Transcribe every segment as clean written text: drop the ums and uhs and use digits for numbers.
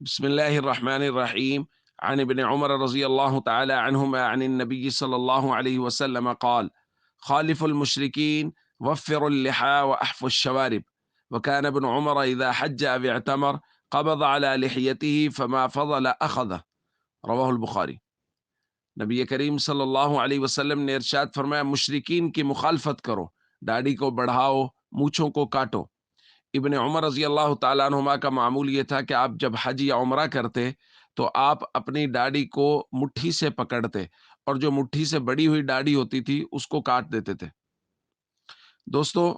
بسم الله الرحمن الرحيم. عن ابن عمر رضي الله تعالى عنهما عن النبي صلى الله عليه وسلم قال: خالفوا المشركين وفروا اللحى وأحفوا الشوارب. وكان ابن عمر إذا حج أو اعتمر قبض على لحيته فما فضل أخذه. رواہ البخاری۔ نبی کریم صلی اللہ علیہ وسلم نے ارشاد فرمایا، مشرکین کی مخالفت کرو، داڑھی کو بڑھاؤ، مونچھوں کو کاٹو۔ ابن عمر رضی اللہ تعالیٰ عنہما کا معمول یہ تھا کہ آپ جب حج یا عمرہ کرتے تو آپ اپنی داڑھی کو مٹھی سے پکڑتے، اور جو مٹھی سے بڑی ہوئی داڑھی ہوتی تھی اس کو کاٹ دیتے تھے۔ دوستو،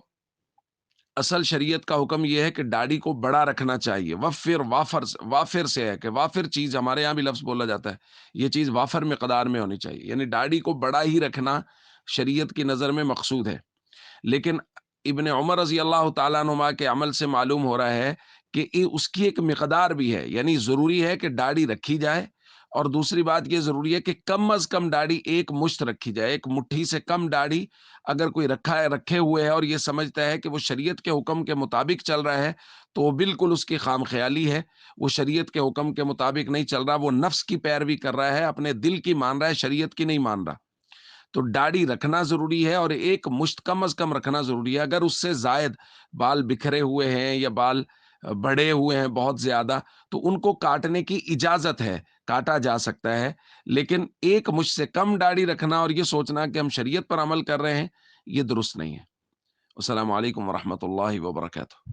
اصل شریعت کا حکم یہ ہے کہ داڑھی کو بڑا رکھنا چاہیے۔ وافر سے ہے کہ وافر چیز، ہمارے یہاں بھی لفظ بولا جاتا ہے، یہ چیز وافر مقدار میں ہونی چاہیے، یعنی داڑھی کو بڑا ہی رکھنا شریعت کی نظر میں مقصود ہے۔ لیکن ابن عمر رضی اللہ تعالیٰ عنہما کے عمل سے معلوم ہو رہا ہے کہ اس کی ایک مقدار بھی ہے، یعنی ضروری ہے کہ داڑھی رکھی جائے، اور دوسری بات یہ ضروری ہے کہ کم از کم داڑھی ایک مشت رکھی جائے، ایک مٹھی سے کم داڑھی اگر کوئی رکھے ہوئے ہے اور یہ سمجھتا ہے کہ وہ شریعت کے حکم کے مطابق چل رہا ہے تو وہ بالکل اس کی خام خیالی ہے، وہ شریعت کے حکم کے مطابق نہیں چل رہا، وہ نفس کی پیروی کر رہا ہے، اپنے دل کی مان رہا ہے، شریعت کی نہیں مان رہا۔ تو داڑھی رکھنا ضروری ہے، اور ایک مشت کم از کم رکھنا ضروری ہے۔ اگر اس سے زائد بال بکھرے ہوئے ہیں یا بال بڑے ہوئے ہیں بہت زیادہ، تو ان کو کاٹنے کی اجازت ہے، کاٹا جا سکتا ہے، لیکن ایک مشت سے کم داڑھی رکھنا اور یہ سوچنا کہ ہم شریعت پر عمل کر رہے ہیں، یہ درست نہیں ہے۔ السلام علیکم ورحمۃ اللہ وبرکاتہ۔